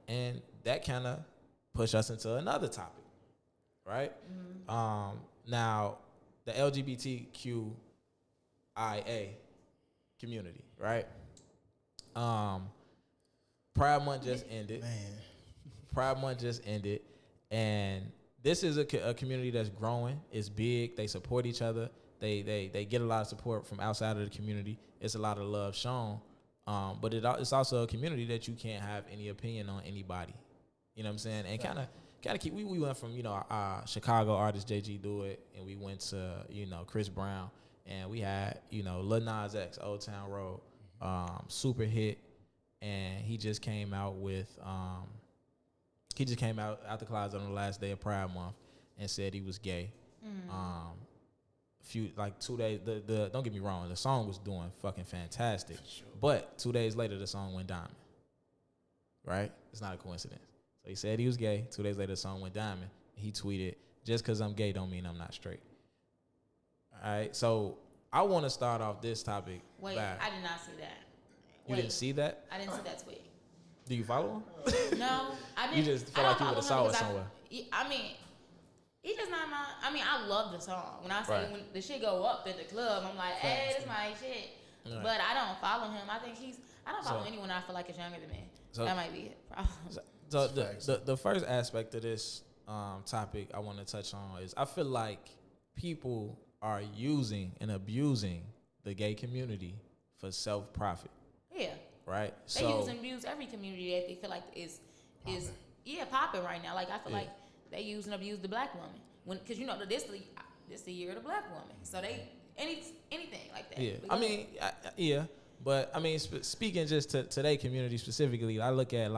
And that kind of push us into another topic, right? Now, the LGBTQIA community, right? Pride Month just ended. Man. Pride Month just ended, and this is a community that's growing. It's big. They support each other. They get a lot of support from outside of the community. It's a lot of love shown, but it's also a community that you can't have any opinion on anybody. You know what I'm saying? And kind of keep. We went from Chicago artist JG Do It, and we went to Chris Brown, and we had Lil Nas X, Old Town Road, super hit, and he just came out with out the closet on the last day of Pride Month and said he was gay. Few 2 days. The don't get me wrong, the song was doing fucking fantastic, sure. But 2 days later the song went diamond. Right? It's not a coincidence. So he said he was gay. 2 days later the song went diamond. He tweeted, "Just because I'm gay don't mean I'm not straight." All right. So I want to start off this topic. Wait, I did not see that. You didn't see that? I didn't see that tweet. Do you follow him? No, I didn't. You just feel like you would have saw it somewhere. I mean, he does not mind. I mean, I love the song. When I say when the shit go up at the club, I'm like, hey, this is my shit. Right. But I don't follow him. I think I don't follow anyone I feel like is younger than me. So that might be it. So the first aspect of this topic I want to touch on is I feel like people are using and abusing the gay community for self-profit. Yeah. Right? They use and abuse every community that they feel like is popping right now. Like I feel like they use and abuse the black woman because this the year of the black woman. So they anything like that. Yeah. But I mean, speaking just to their community specifically, I look at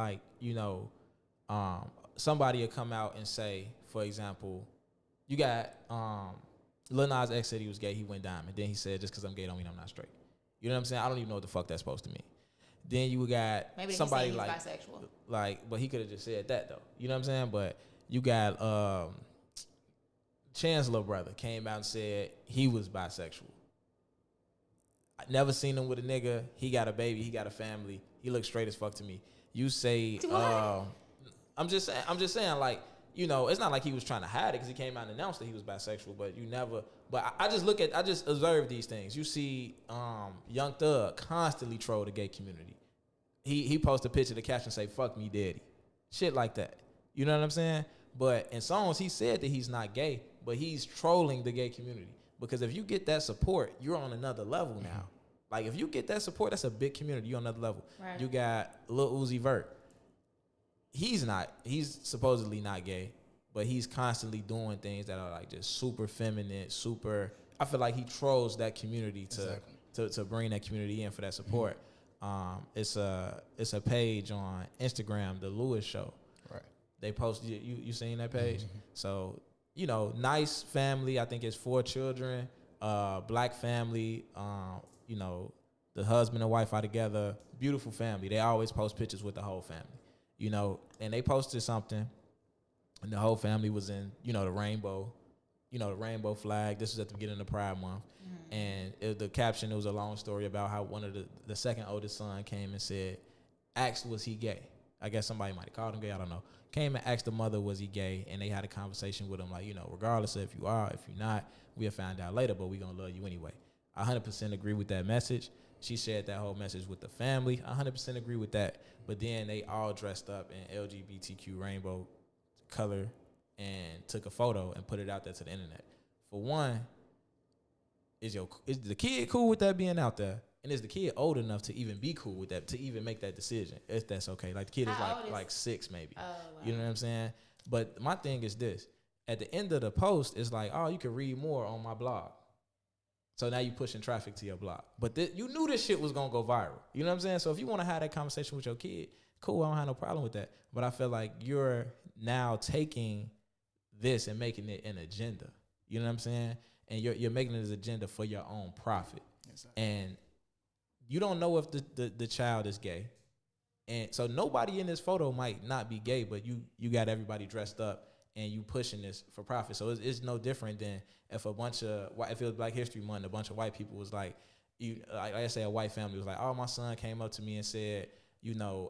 somebody will come out and say, for example, you got Lil Nas X said he was gay, he went diamond. Then he said, just because I'm gay don't mean I'm not straight. You know what I'm saying? I don't even know what the fuck that's supposed to mean. Then you got maybe somebody he's like bisexual. But he could have just said that though. You know what I'm saying? But you got Chancellor brother came out and said he was bisexual. I never seen him with a nigga. He got a baby. He got a family. He looks straight as fuck to me. You say, I'm just saying, like, it's not like he was trying to hide it because he came out and announced that he was bisexual. But you never. But I just observe these things. You see, Young Thug constantly troll the gay community. He post a picture, the caption say, "Fuck me, daddy," shit like that. You know what I'm saying? But in songs, he said that he's not gay, but he's trolling the gay community. Because if you get that support, you're on another level now. Like, if you get that support, that's a big community. You're on another level. Right. You got Lil Uzi Vert. He's supposedly not gay, but he's constantly doing things that are like just super feminine, super. I feel like he trolls that community to bring that community in for that support. It's a page on Instagram, The Lewis Show. Right. They post you seen that page? Mm-hmm. So, nice family. I think it's 4 children, black family. The husband and wife are together. Beautiful family. They always post pictures with the whole family. And they posted something, and the whole family was in, the rainbow, the rainbow flag. This was at the beginning of Pride Month. Mm-hmm. And the caption, it was a long story about how one of the second oldest son came and said, asked was he gay? I guess somebody might have called him gay, I don't know. Came and asked the mother, was he gay? And they had a conversation with him like, regardless of if you are, if you're not, we'll find out later, but we're going to love you anyway. I 100% agree with that message. She shared that whole message with the family. I 100% agree with that. But then they all dressed up in LGBTQ rainbow color and took a photo and put it out there to the internet. For one, is the kid cool with that being out there? And is the kid old enough to even be cool with that, to even make that decision, if that's okay? Like, the kid is like 6 maybe. Oh, wow. You know what I'm saying? But my thing is this. At the end of the post, it's like, oh, you can read more on my blog. So now you pushing traffic to your blog. But you knew this shit was going to go viral. You know what I'm saying? So if you want to have that conversation with your kid, cool, I don't have no problem with that. But I feel like you're now taking this and making it an agenda. You know what I'm saying? And you're making it an agenda for your own profit. Exactly. And you don't know if the child is gay. And so nobody in this photo might not be gay, but you got everybody dressed up and you pushing this for profit. So it's no different than if if it was Black History Month, a bunch of white people was like, like I say, a white family was like, oh, my son came up to me and said,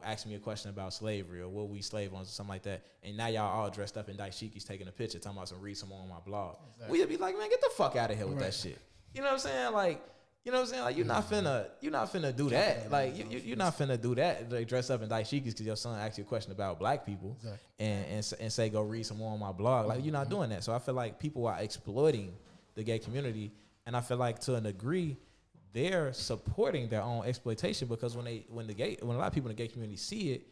ask me a question about slavery or what we slave on or something like that, and now y'all all dressed up in dashikis taking a picture talking about some read some on my blog. Exactly. We'd be like, man, get the fuck out of here with that shit. You know what I'm saying? Like, Like, you're not finna do that. Like, you're not finna do that. Like, dress up in dashikis because your son asked you a question about black people, and say go read some more on my blog. Like, you're not doing that. So I feel like people are exploiting the gay community, and I feel like to a degree they're supporting their own exploitation, because when a lot of people in the gay community see it,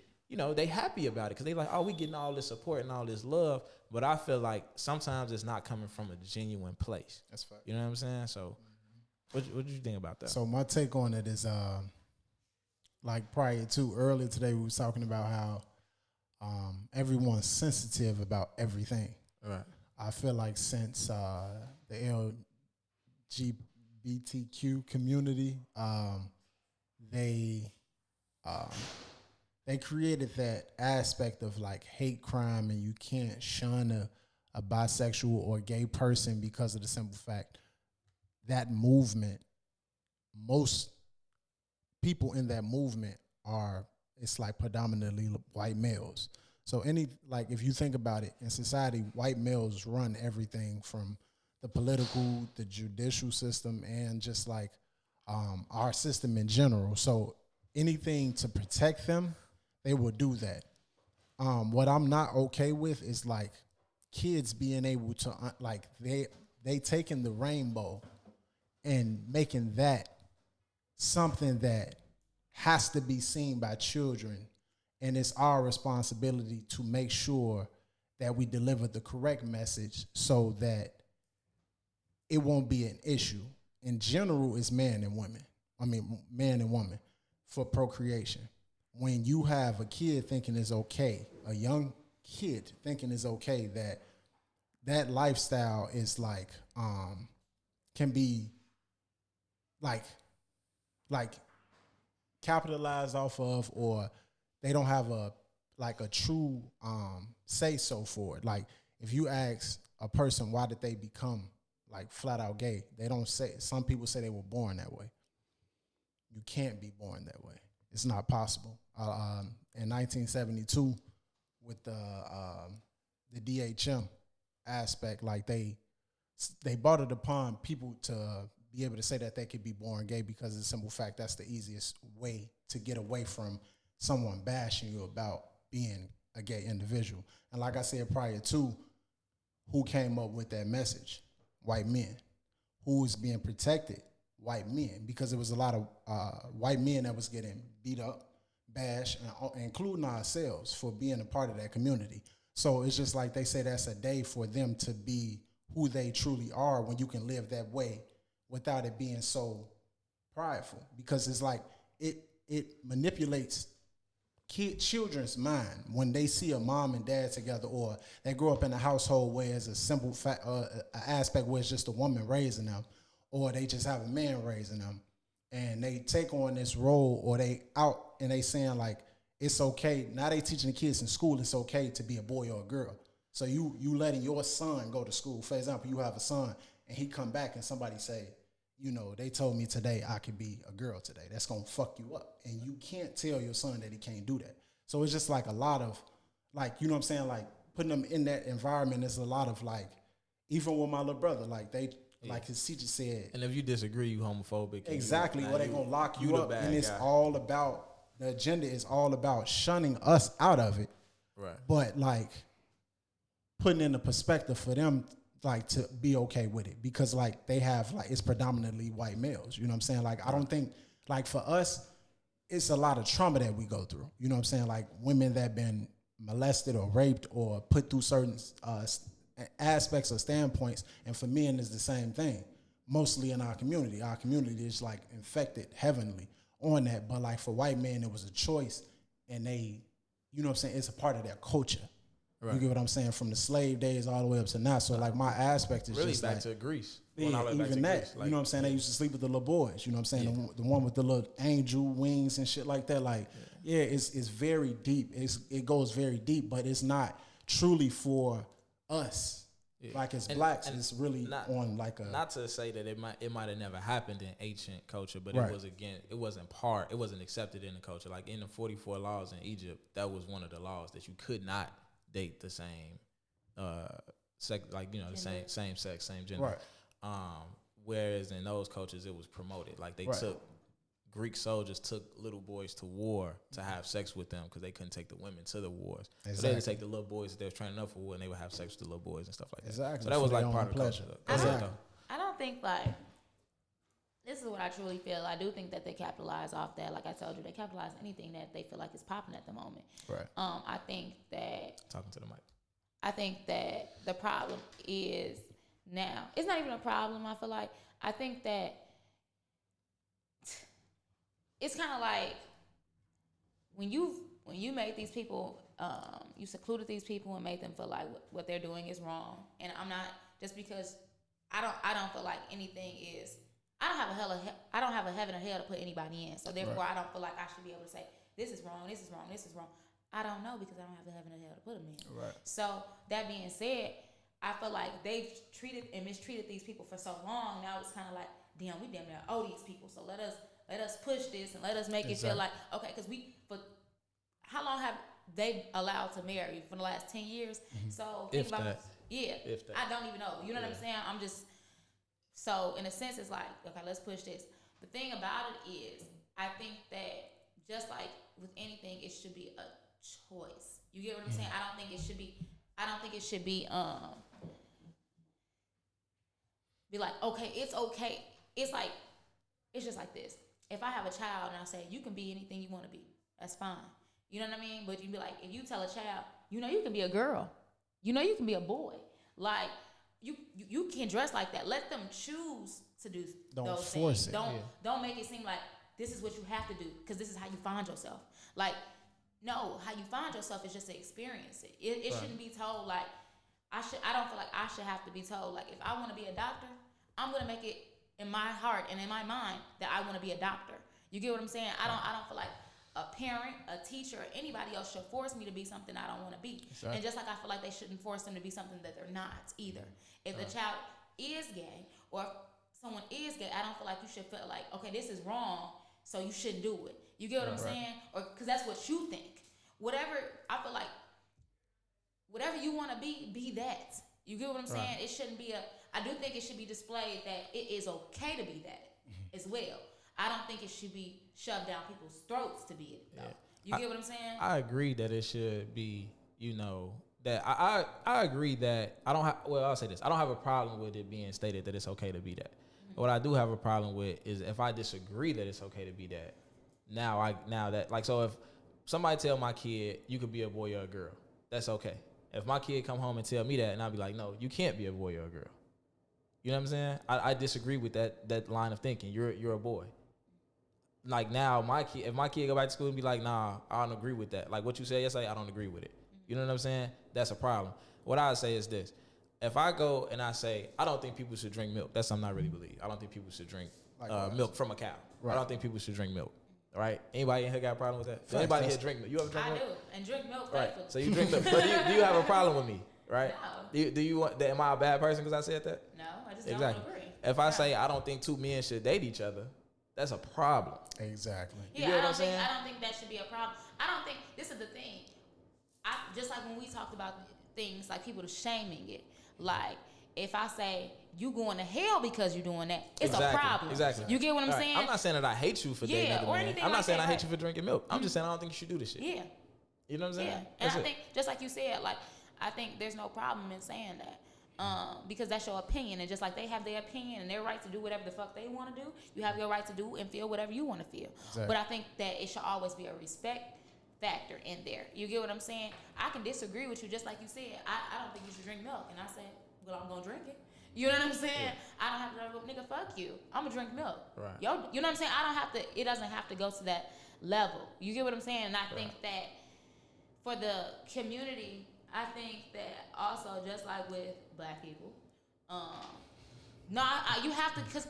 they happy about it because they like, oh, we getting all this support and all this love. But I feel like sometimes it's not coming from a genuine place. That's fact. You know what I'm saying? So. What do you think about that? So my take on it is, like earlier today, we was talking about how everyone's sensitive about everything. Right. I feel like since the LGBTQ community, they created that aspect of like hate crime, and you can't shun a bisexual or gay person because of the simple fact that movement, most people in that movement it's like predominantly white males. So if you think about it, in society, white males run everything from the political, the judicial system, and just like our system in general. So anything to protect them, they will do that. What I'm not okay with is like kids being able to they taking the rainbow and making that something that has to be seen by children. And it's our responsibility to make sure that we deliver the correct message so that it won't be an issue. In general, it's man and woman for procreation. When you have a kid thinking it's okay, a young kid thinking it's okay, that lifestyle is like, can be like capitalized off of, or they don't have a true say so for it. Like if you ask a person why did they become like flat out gay, they don't say. Some people say they were born that way. You can't be born that way. It's not possible. In 1972, with the DHM aspect, like they brought it upon people to be able to say that they could be born gay because of the simple fact that's the easiest way to get away from someone bashing you about being a gay individual. And like I said prior to, who came up with that message? White men. Who was being protected? White men. Because there was a lot of white men that was getting beat up, bashed, including ourselves for being a part of that community. So it's just like they say that's a day for them to be who they truly are when you can live that way without it being so prideful, because it's like it manipulates children's mind when they see a mom and dad together, or they grow up in a household where it's a simple aspect where it's just a woman raising them, or they just have a man raising them, and they take on this role, or they out and they saying like it's okay. Now they teaching the kids in school it's okay to be a boy or a girl. So you letting your son go to school. For example, you have a son and he come back and somebody say, they told me today I could be a girl today. That's going to fuck you up. And you can't tell your son that he can't do that. So it's just like a lot of, like, you know what I'm saying? Like, putting them in that environment is a lot of, like, even with my little brother, like, like his teacher said. And if you disagree, you homophobic. Exactly. Or they going to lock you up. And it's all about, the agenda is all about shunning us out of it. Right. But, like, putting in the perspective for them, like, to be okay with it, because like they have, like, it's predominantly white males, you know what I'm saying? Like, I don't think, like, for us, it's a lot of trauma that we go through, you know what I'm saying? Like, women that been molested or raped or put through certain aspects or standpoints, and for men it's the same thing, mostly in our community is like infected heavily on that. But like for white men, it was a choice, and they, you know what I'm saying, it's a part of their culture. Right. You get what I'm saying? From the slave days all the way up to now. So like my aspect is really just back like, to Greece. Yeah, even that. Greece, like, you know what I'm saying? They used to sleep with the little boys. You know what I'm saying? Yeah. The one with the little angel wings and shit like that. Like, it's very deep. It goes very deep, but it's not truly for us. Yeah. Like it's blacks, and it's really on like a. Not to say that it might have never happened in ancient culture, but Right. it wasn't accepted in the culture. Like in the 44 laws in Egypt, that was one of the laws that you could not date the same, sex, like the same sex, same gender. Right. Whereas in those cultures, it was promoted. Like Greek soldiers took little boys to war to have sex with them because they couldn't take the women to the wars. Exactly. So they would take the little boys that they were training up for war, and they would have sex with the little boys and stuff like that. Exactly. So that was like part of the culture. I don't think like this is what I truly feel. I do think that they capitalize off that. Like I told you, they capitalize anything that they feel like is popping at the moment. Right. I think that talking to the mic. I think that the problem is now it's not even a problem. I feel like I think that. It's kind of like when you made these people, you secluded these people and made them feel like what they're doing is wrong. And I'm not just because I don't feel like anything is. I don't have a heaven or hell to put anybody in. So therefore, I don't feel like I should be able to say this is wrong, this is wrong, this is wrong. I don't know because I don't have the heaven or hell to put them in. Right. So that being said, I feel like they've treated and mistreated these people for so long. Now it's kind of like, damn, we damn near owe these people. So let us push this and let us make it feel like, okay, because how long have they allowed to marry? For the last 10 years? Mm-hmm. So think about that. Yeah. If that. I don't even know. You know what I'm saying? I'm just, so in a sense, it's like, okay, let's push this. The thing about it is, I think that just like with anything, it should be a choice. You get what I'm saying? I don't think it should be, be like, okay, it's okay. It's like, it's just like this. If I have a child and I say, you can be anything you want to be, that's fine. You know what I mean? But you be like, if you tell a child, you can be a girl. You can be a boy. Like, you can dress like that. Let them choose to do those things. Don't make it seem like this is what you have to do because this is how you find yourself. Like, no, how you find yourself is just to experience it. It shouldn't be told like, I don't feel like I should have to be told, like, if I want to be a doctor, I'm going to make it in my heart and in my mind that I want to be a doctor. You get what I'm saying? I don't feel like a parent, a teacher, or anybody else should force me to be something I don't want to be. Exactly. And just like I feel like they shouldn't force them to be something that they're not either. If the child is gay or if someone is gay, I don't feel like you should feel like, okay, this is wrong, so you shouldn't do it. You get what I'm saying? Or because that's what you think. Whatever, I feel like, whatever you want to be that. You get what I'm saying? It shouldn't be I do think it should be displayed that it is okay to be that as well. I don't think it should be shoved down people's throats to be it, though. Yeah. You get what I'm saying? I agree that it should be, that I agree that I'll say this. I don't have a problem with it being stated that it's okay to be that. Mm-hmm. What I do have a problem with is if I disagree that it's okay to be that. So if somebody tell my kid you could be a boy or a girl, that's okay. If my kid come home and tell me that, and I'll be like, no, you can't be a boy or a girl. You know what I'm saying? I disagree with that line of thinking. You're a boy. Like now, if my kid go back to school and be like, nah, I don't agree with that. Like what you said yesterday, I don't agree with it. You know what I'm saying? That's a problem. What I say is this. If I go and I say, I don't think people should drink milk, that's something I really believe. I don't think people should drink milk from a cow. Right. I don't think people should drink milk. Right? Anybody in here got a problem with that? Does anybody here drink milk? You ever drink milk? I do, and drink milk right. faithfully. So you drink milk. But do you have a problem with me? Right? No. Do you want that? Am I a bad person because I said that? No, I just don't agree. If I say I don't think two men should date each other, that's a problem. Exactly. Yeah, I don't think that should be a problem. I don't think this is the thing. Just like when we talked about things like people shaming it. Like if I say you going to hell because you're doing that, it's a problem. Exactly. You get what I'm saying? I'm not saying that I hate you for dating other men. I'm not saying I hate you for drinking milk. I'm just saying I don't think you should do this shit. Yeah. You know what I'm saying? Yeah. And I think just like you said, like I think there's no problem in saying that. Because that's your opinion, and just like they have their opinion and their right to do whatever the fuck they want to do, you have your right to do and feel whatever you want to feel. Exactly. But I think that it should always be a respect factor in there. You get what I'm saying? I can disagree with you, just like you said. I don't think you should drink milk, and I said, well, I'm gonna drink it. You know what I'm saying? Yeah. I don't have to go, nigga, fuck you. I'm gonna drink milk. Right. You know what I'm saying? I don't have to. It doesn't have to go to that level. You get what I'm saying? And I think that for the community, I think that also just like with Black people, you have to, because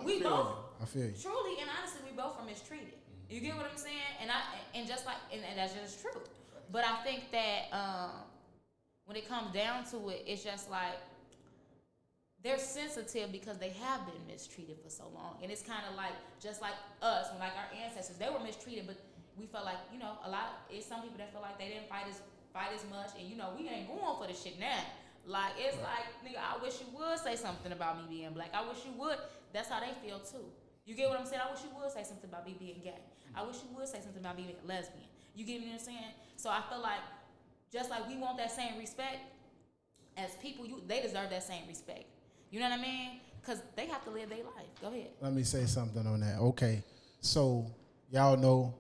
we both. I feel you. Truly and honestly, we both are mistreated. You get what I'm saying? And that's just true. But I think that when it comes down to it, it's just like they're sensitive because they have been mistreated for so long. And it's kind of like, just like us, when like our ancestors, they were mistreated, but we felt like, you know, it's some people that feel like they didn't fight as much, and you know, we ain't going for this shit now. Like, it's like, nigga, I wish you would say something about me being black. I wish you would. That's how they feel too. You get what I'm saying? I wish you would say something about me being gay. I wish you would say something about me being lesbian. You get what I'm saying? So I feel like, just like we want that same respect, as people, they deserve that same respect. You know what I mean? Because they have to live their life. Go ahead. Let me say something on that. Okay, so y'all know,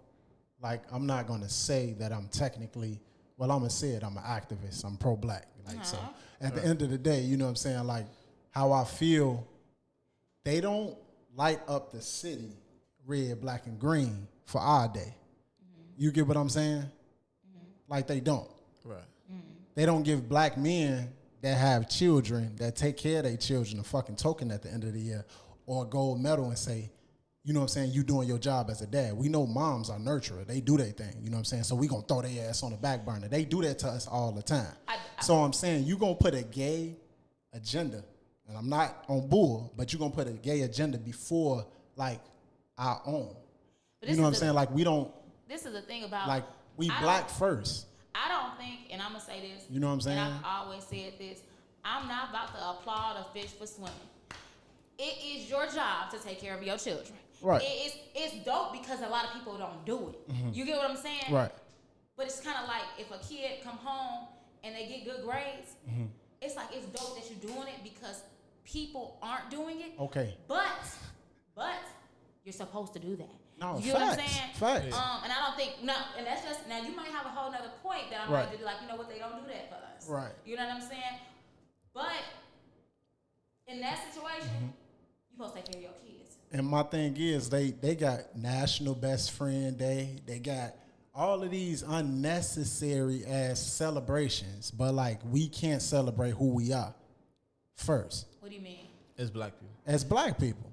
like, I'm not going to say that I'm technically, well, I'm going to say it, I'm an activist. I'm pro-black. Like, so at the end of the day, you know what I'm saying? Like, how I feel, they don't light up the city red, black, and green for our day. Mm-hmm. You get what I'm saying? Mm-hmm. Like, they don't. Right. Mm-hmm. They don't give black men that have children, that take care of their children, a fucking token at the end of the year, or a gold medal and say, you know what I'm saying, you doing your job as a dad. We know moms are nurturer. They do their thing, you know what I'm saying? So we gonna throw their ass on the back burner. They do that to us all the time. So I'm saying, you gonna put a gay agenda, and I'm not on bull, but you gonna put a gay agenda before, like, our own. You know what I'm saying? Like, we don't. This is the thing about. Like, we black first. I don't think, and I'm going to say this. You know what I'm saying? And I've always said this. I'm not about to applaud a fish for swimming. It is your job to take care of your children. Right. It's dope because a lot of people don't do it. Mm-hmm. You get what I'm saying? Right. But it's kind of like if a kid come home and they get good grades, mm-hmm. it's like it's dope that you're doing it because people aren't doing it. Okay. But you're supposed to do that. No, you get what I'm saying? Facts. And I don't think and that's just now you might have a whole nother point that I'm right. going to be like, you know what, they don't do that for us. Right. You know what I'm saying? But in that situation, mm-hmm. you're supposed to take care of your kids. And my thing is, they got National Best Friend Day. They got all of these unnecessary ass celebrations, but like we can't celebrate who we are first. What do you mean? As black people. As black people.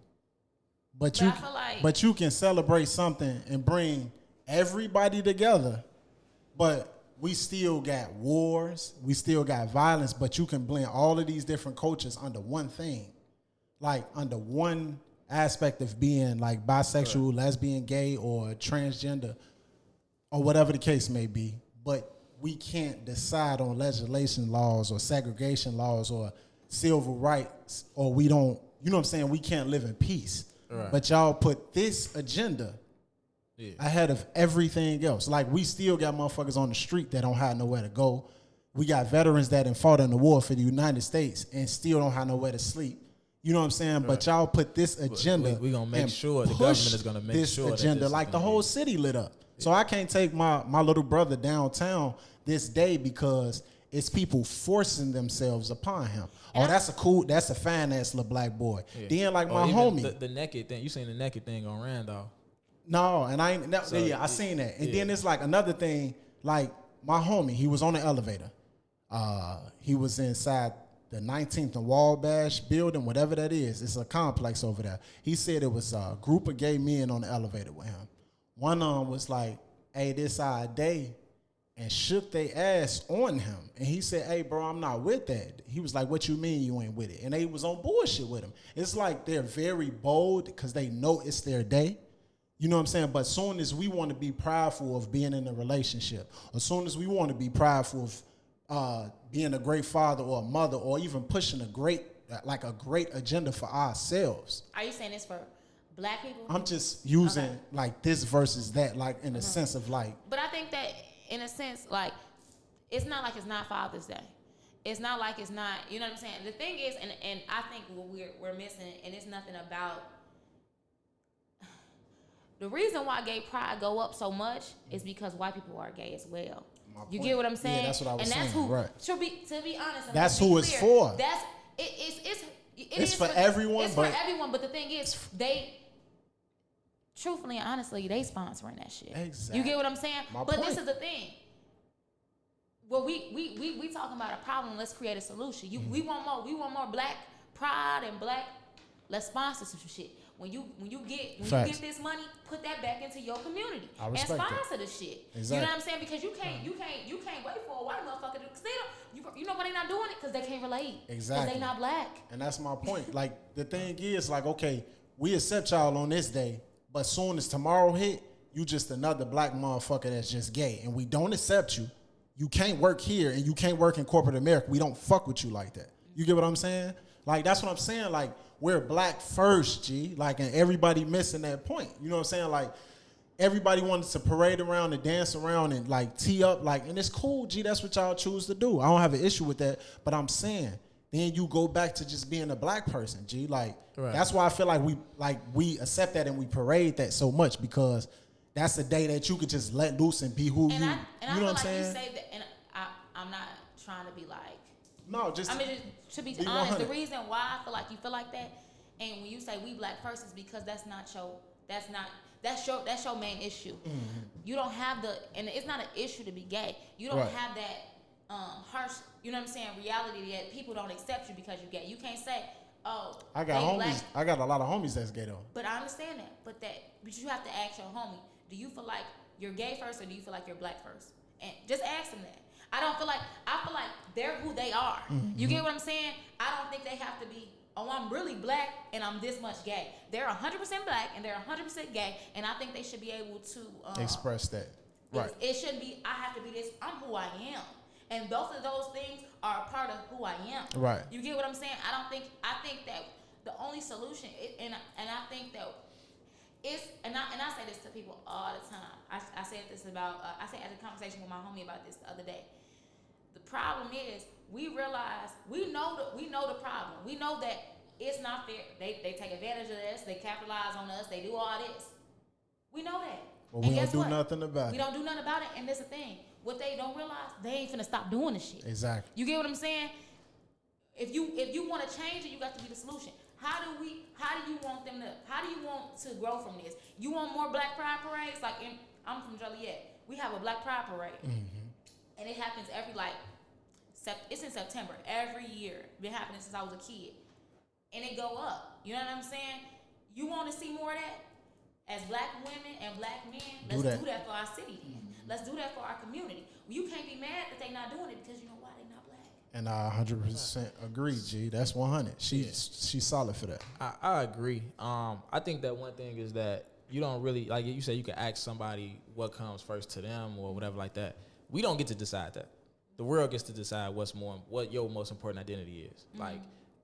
But you can celebrate something and bring everybody together, but we still got wars, we still got violence, but you can blend all of these different cultures under one thing. Like under one aspect of being like bisexual, right. lesbian, gay, or transgender, or whatever the case may be. But we can't decide on legislation laws or segregation laws or civil rights, or we don't, you know what I'm saying? We can't live in peace. Right. But y'all put this agenda ahead of everything else. Like, we still got motherfuckers on the street that don't have nowhere to go. We got veterans that done fought in the war for the United States and still don't have nowhere to sleep. You know what I'm saying? Right. But y'all put this agenda. We're going to make sure the government is going to make this sure agenda, that like the whole city lit up. Yeah. So I can't take my little brother downtown this day because it's people forcing themselves upon him. Oh, that's a fine ass little black boy. Yeah. Then like my homie. The naked thing. You seen the naked thing on Randolph. No, and I ain't, I seen that. And then it's like another thing, like my homie, he was on the elevator. He was inside the 19th and Wabash building, whatever that is. It's a complex over there. He said it was a group of gay men on the elevator with him. One of them was like, hey, this our day, and shook their ass on him. And he said, hey, bro, I'm not with that. He was like, what you mean you ain't with it? And they was on bullshit with him. It's like they're very bold because they know it's their day. You know what I'm saying? But as soon as we want to be prideful of being in a relationship, as soon as we want to be prideful of being a great father or a mother, or even pushing a great agenda for ourselves. Are you saying this for black people? I'm just using like this versus that, like in a sense of like. But I think that in a sense, like, it's not like it's not Father's Day. It's not like it's not, you know what I'm saying? The thing is, and I think what we're missing, and it's nothing about, the reason why gay pride go up so much is because white people are gay as well. You get what I'm saying? Yeah, that's what I was saying. And that's who, right. to be honest, that's who it's for. It's for everyone. It's for everyone, but the thing is, truthfully and honestly, they sponsoring that shit. Exactly. You get what I'm saying? But this is the thing. Well, we talking about a problem. Let's create a solution. We want more. We want more black pride and black. Let's sponsor some shit. When you get this money, put that back into your community and sponsor the shit. Exactly. You know what I'm saying? Because you can't wait for a white motherfucker to you know why they not doing it? Because they can't relate. Exactly. Because they not black. And that's my point. Like the thing is, like, okay, we accept y'all on this day, but soon as tomorrow hit, you just another black motherfucker that's just gay, and we don't accept you. You can't work here, and you can't work in corporate America. We don't fuck with you like that. You get what I'm saying? Like, that's what I'm saying. Like, we're black first, G. Like, and everybody missing that point. You know what I'm saying? Like, everybody wanted to parade around and dance around and, like, tee up. Like, and it's cool, G. That's what y'all choose to do. I don't have an issue with that. But I'm saying, then you go back to just being a black person, G. Like, that's why I feel like we accept that and we parade that so much, because that's the day that you could just let loose and be who you know what I'm saying? You say that, and I'm not trying to be like, no, just, I mean, to be honest, the reason why I feel like you feel like that, and when you say we black first, is because that's your main issue. Mm-hmm. You don't have and it's not an issue to be gay. You don't have that harsh, you know what I'm saying, reality that people don't accept you because you're gay. You can't say, oh, I got homies. Black. I got a lot of homies that's gay though. But I understand that. But you have to ask your homie, do you feel like you're gay first, or do you feel like you're black first? And just ask them that. I feel like they're who they are. Mm-hmm. You get what I'm saying? I don't think they have to be, oh, I'm really black and I'm this much gay. They're 100% black and they're 100% gay, and I think they should be able to express that. Right. It shouldn't be, I have to be this, I'm who I am. And both of those things are a part of who I am. Right. You get what I'm saying? I think that the only solution, and I think that it's, and I say this to people all the time. I said this about, I had a conversation with my homie about this the other day. The problem is, we realize, we know the problem. We know that it's not fair. They take advantage of us. They capitalize on us. They do all this. We know that. But we don't do nothing about it. We don't do nothing about it, and that's the thing. What they don't realize, they ain't finna stop doing this shit. Exactly. You get what I'm saying? If you want to change it, you got to be the solution. How do you want to grow from this? You want more Black Pride parades? Like, I'm from Joliet. We have a Black Pride parade. Mm-hmm. And it happens it's in September every year. Been happening since I was a kid. And it go up. You know what I'm saying? You want to see more of that? As black women and black men, let's do that for our city. Mm-hmm. Let's do that for our community. You can't be mad that they not doing it, because you know why they not black. And I 100% agree, G. That's 100. She's solid for that. I agree. I think that one thing is that you don't really, like you said, you can ask somebody what comes first to them or whatever like that. We don't get to decide that. The world gets to decide what your most important identity is. Mm-hmm. Like,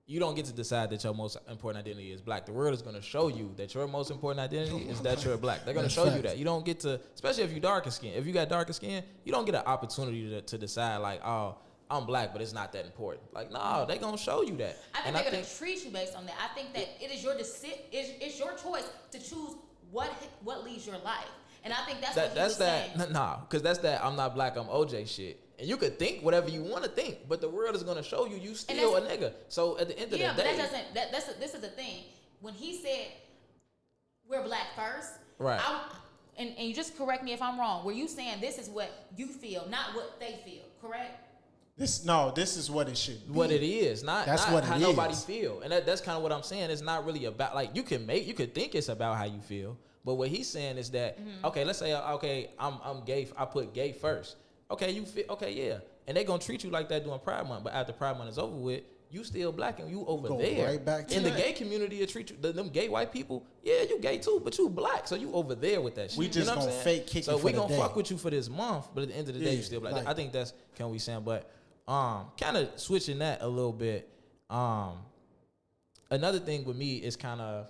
you don't get to decide that your most important identity is black. The world is going to show you that your most important identity is that you're black. They're going to show you that. You don't get to, especially if you're darker skin. If you got darker skin, you don't get an opportunity to decide, like, oh, I'm black, but it's not that important. Like, no, they're going to show you that. I think they're going to treat you based on that. I think that it is your it's your choice to choose what leads your life. And I think that's saying. Nah, because that's that I'm not black, I'm OJ shit. And you could think whatever you want to think, but the world is going to show you still a nigga. So at the end of the day. Yeah, but this is the thing. When he said we're black first, right? And you just correct me if I'm wrong. Were you saying this is what you feel, not what they feel, correct? This is what it should be. What it is, not how nobody feel. And that's kind of what I'm saying. It's not really about, like, you could think it's about how you feel, but what he's saying is that, okay, let's say, okay, I'm gay. I put gay first. Okay, you feel, okay, yeah. And they going to treat you like that during Pride Month. But after Pride Month is over with, you still black and you over there. Right back to in the gay community, they treat you, them gay white people, yeah, you gay too, but you black. So you over there with that shit. We just going to fake kick you for the day. So we going to fuck with you for this month, but at the end of the day, you still black. Like, I think that's can we saying. But kind of switching that a little bit. Another thing with me is kind of,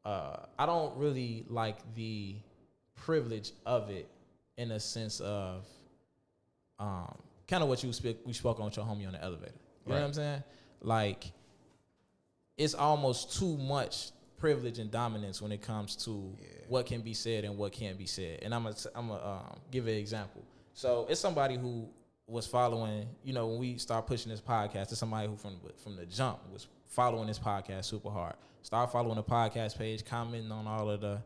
I don't really like the privilege of it in a sense of, kind of what we spoke on with your homie on the elevator. You know what I'm saying? Like, it's almost too much privilege and dominance when it comes to what can be said and what can't be said. And I'm gonna give an example. So it's somebody who was following, when we start pushing this podcast, it's somebody who from the jump was following this podcast super hard. Start following the podcast page, commenting on all of the,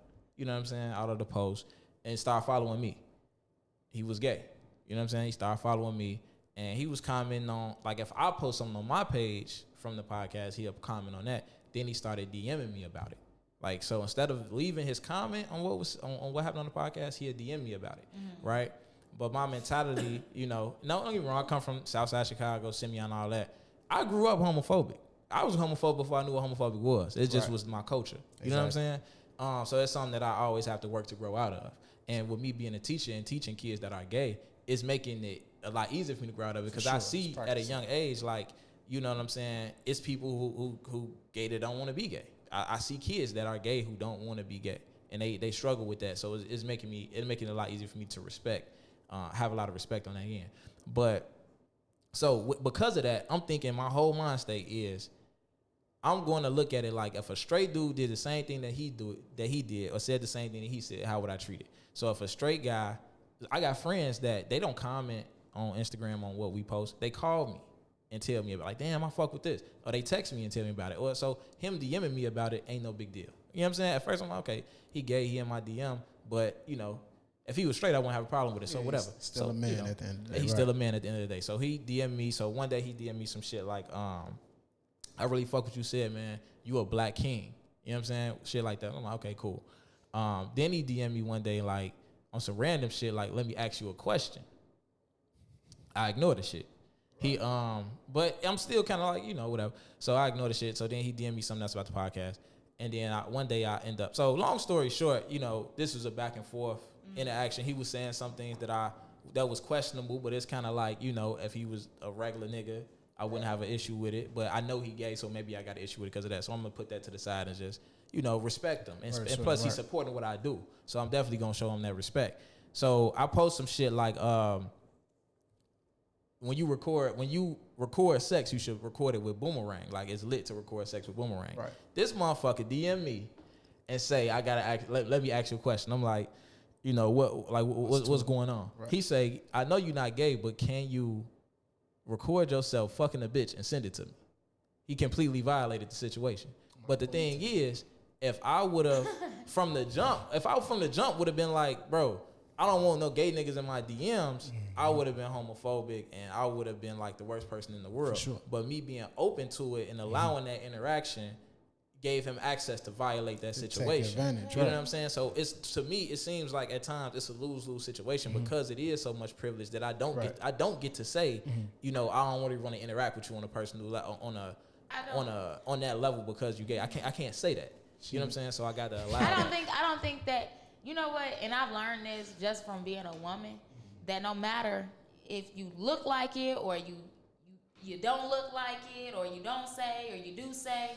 all of the posts, and start following me. He was gay. You know what I'm saying? He started following me, and he was commenting on, like, if I post something on my page from the podcast, he'll comment on that. Then he started DMing me about it. Like, so instead of leaving his comment on what happened on the podcast, he'd DM me about it, right? But my mentality, you know, no, don't get me wrong, I come from Southside Chicago, Simeon, all that. I grew up homophobic. I was homophobic before I knew what homophobic was. It just was my culture. You know what I'm saying? So it's something that I always have to work to grow out of. And with me being a teacher and teaching kids that are gay, it's making it a lot easier for me to grow out of it, because I see at a young age, like, you know what I'm saying, it's people who gay that don't want to be gay. I see kids that are gay who don't want to be gay, and they struggle with that. So it's making it a lot easier for me to have a lot of respect on that end. But so because of that, I'm thinking my whole mind state is I'm going to look at it like, if a straight dude did the same thing that he did, or said the same thing that he said, how would I treat it? So if a straight guy, I got friends that they don't comment on Instagram on what we post. They call me and tell me about, like, damn, I fuck with this. Or they text me and tell me about it. Or so him DMing me about it ain't no big deal. You know what I'm saying? At first I'm like, okay, he gay, he in my DM, but you know, if he was straight, I wouldn't have a problem with it. So whatever. He's still a man at the end of the day. He's still a man at the end of the day. So he DM'd me. So one day he DM'd me some shit like, I really fuck what you said, man. You a black king. You know what I'm saying? Shit like that. I'm like, okay, cool. Then he DM'd me one day like on some random shit like, let me ask you a question. I ignored the shit. He but I'm still kind of like, you know, whatever. So I ignored the shit. So then he DM'd me something else about the podcast. And then one day I end up. So long story short, you know, this was a back and forth interaction. He was saying some things that was questionable, but it's kind of like, you know, if he was a regular nigga, I wouldn't have an issue with it. But I know he gay, so maybe I got an issue with it because of that. So I'm gonna put that to the side and just, you know, respect him. And plus he's supporting what I do, so I'm definitely gonna show him that respect. So I post some shit like, when you record sex, you should record it with Boomerang. Like, it's lit to record sex with Boomerang. Right. This motherfucker DM me and say, I gotta ask, let me ask you a question. I'm like, you know, what's going on? Right. He say, I know you're not gay, but can you record yourself fucking a bitch and send it to me? He completely violated the situation. But the thing is, if I would have from the jump would have been like, bro, I don't want no gay niggas in my DMs, I would have been homophobic and I would have been like the worst person in the world. Sure. But me being open to it and allowing that interaction gave him access to violate that situation. You know what I'm saying? So it's, to me, it seems like at times it's a lose-lose situation because it is so much privilege that I don't get to say, you know, I don't really want to interact with you on a personal on that level because you gay. I can't say that. You know what I'm saying? So I got to allow I don't think that, you know what, and I've learned this just from being a woman, that no matter if you look like it or you don't look like it or you don't say or you do say,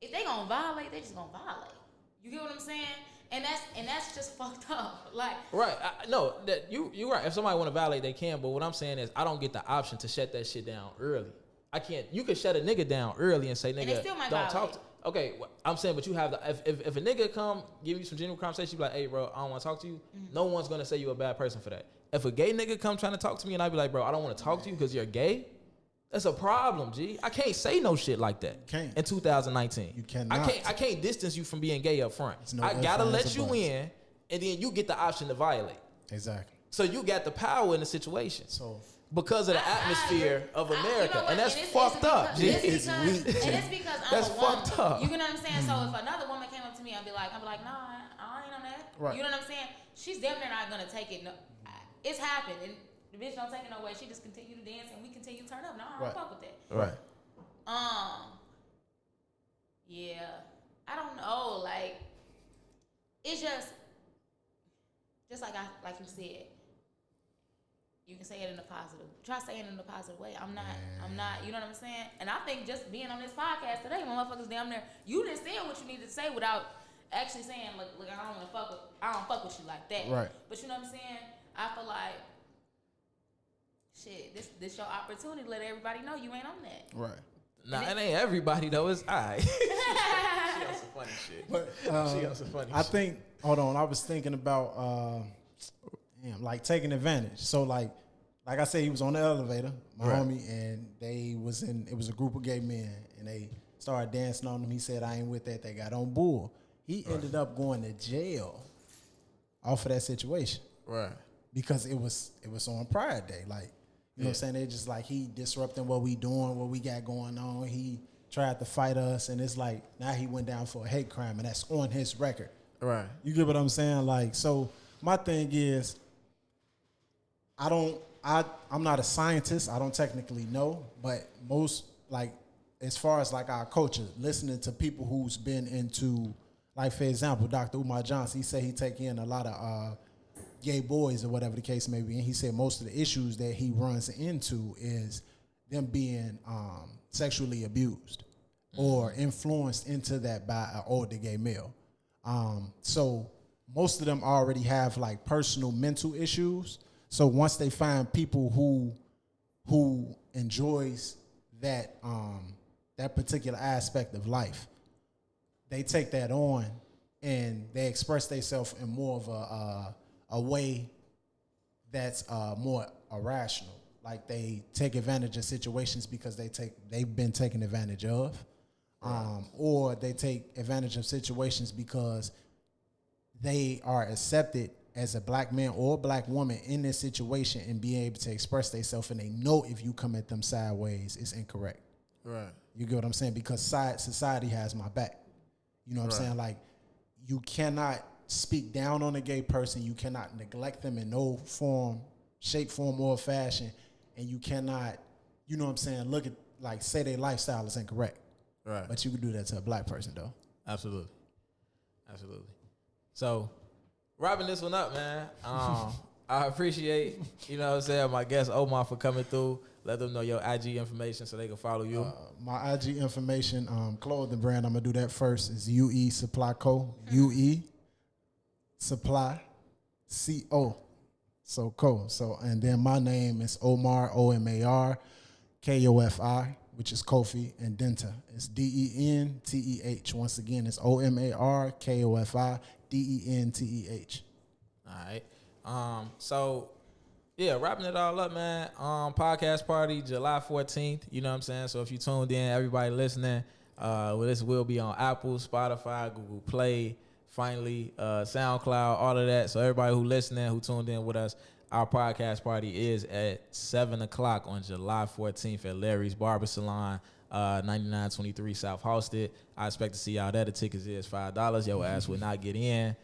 if they gonna violate, they just gonna violate. You get what I'm saying? And that's just fucked up. Like, right? No, that you right. If somebody want to violate, they can. But what I'm saying is, I don't get the option to shut that shit down early. I can't. You can shut a nigga down early and say, nigga, don't talk to. Okay, I'm saying, but you have the. If a nigga come give you some genuine conversation, you be like, hey, bro, I don't want to talk to you. No one's gonna say you a bad person for that. If a gay nigga come trying to talk to me and I be like, bro, I don't want to talk to you because you're gay. That's a problem, G. I can't say no shit like that. Can't. In 2019. You cannot. I can't distance you from being gay up front. No, I gotta let you in, and then you get the option to violate. Exactly. So you got the power in the situation. So because of the atmosphere of America, you know, and that's fucked up, G. It's because I'm a woman. Fucked up. You know what I'm saying? So if another woman came up to me, I'd be like, nah, I ain't on that. Right. You know what I'm saying? She's definitely not gonna take it. No, it's happened. And the bitch don't take it no way. She just continue to dance and we continue to turn up. No, I don't fuck with that. Right. Yeah. I don't know. Like, it's just like you said. You can say it in a positive. Try saying it in a positive way. I'm not. You know what I'm saying? And I think just being on this podcast today, my motherfuckers damn near, you didn't say what you needed to say without actually saying, look, I don't fuck with you like that. Right. But you know what I'm saying? I feel like, shit, this your opportunity to let everybody know you ain't on that. Right. Nah, it ain't everybody though. It's I. She on some funny shit. But, she on some funny shit. I think, hold on, I was thinking about like taking advantage. So like I said, he was on the elevator, my homie, and it was a group of gay men and they started dancing on him. He said, I ain't with that. They got on bull. He ended up going to jail off of that situation. Right. Because it was on Pride Day. Like, you know what I'm saying? They just like, he disrupting what we doing, what we got going on. He tried to fight us, and it's like now he went down for a hate crime, and that's on his record. Right. You get what I'm saying? Like, so my thing is, I'm not a scientist. I don't technically know, but most, like, as far as like our culture, listening to people who's been into, like, for example, Dr. Umar Johnson, he said he take in a lot of gay boys or whatever the case may be, and he said most of the issues that he runs into is them being sexually abused or influenced into that by an older gay male. So most of them already have like personal mental issues. So once they find people who enjoys that that particular aspect of life, they take that on and they express themselves in more of a way that's more irrational. Like they take advantage of situations because they've been taken advantage of, or they take advantage of situations because they are accepted as a black man or a black woman in this situation and being able to express themselves, and they know if you come at them sideways, it's incorrect. Right. You get what I'm saying? Because society has my back. You know what I'm saying? Like, you cannot speak down on a gay person. You cannot neglect them in no form, shape, form, or fashion. And you cannot, you know what I'm saying, look at, like, say their lifestyle is incorrect. Right. But you can do that to a black person, though. Absolutely. Absolutely. So, wrapping this one up, man. I appreciate, you know what I'm saying, my guest Omar for coming through. Let them know your IG information so they can follow you. My IG information, clothing brand, I'm going to do that first, is UE Supply Co. UE Supply CO. So Co. So, and then my name is Omar, Omar, Kofi, which is Kofi, and Denta. It's DENTEH. Once again, it's OMAR, KOFI, DENTEH. All right. So, yeah, wrapping it all up, man. Podcast party, July 14th. You know what I'm saying? So if you tuned in, everybody listening, this will be on Apple, Spotify, Google Play, finally, SoundCloud, all of that. So everybody who listening, who tuned in with us, our podcast party is at 7 o'clock on July 14th at Larry's Barber Salon, 9923 South Halsted. I expect to see y'all there. The tickets is $5. Your ass will not get in.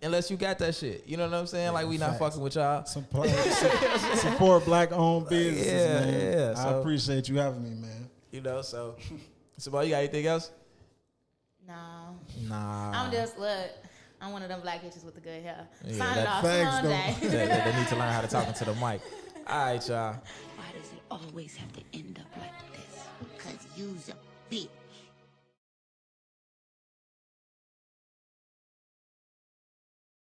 Unless you got that shit. You know what I'm saying? Like, we not fucking with y'all. Support black-owned businesses, man. Yeah. I appreciate you having me, man. You know, so you got anything else? No. Nah. I'm one of them black bitches with the good hair. Yeah, Signing off. thanks, They need to learn how to talk into the mic. All right, y'all. Why does it always have to end up like this? Because you's a bitch.